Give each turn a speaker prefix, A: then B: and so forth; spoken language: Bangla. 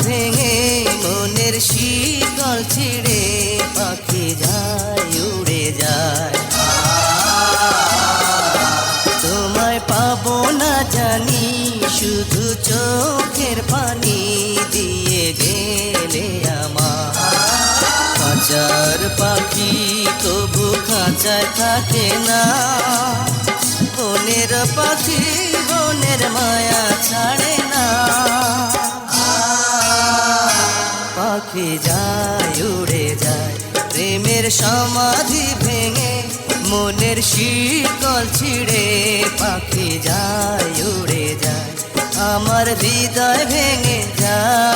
A: ভেঙে মনের শিকল ছিঁড়ে পাখি যায় উড়ে যায়। তোমায় পাবো না জানি শুধু চোখের পানি দিয়ে গেলে আমার। খাঁচার পাখি তবু খাঁচায় থাকে না, বনের পাখি বনের মায়া ছাড়ে না। পাখি যায় উড়ে যায় প্রেমের সমাধি ভেঙে মনের শিকল ছিঁড়ে পাখি যায় উড়ে যায়। আমার হৃদয় ভেঙে যায়।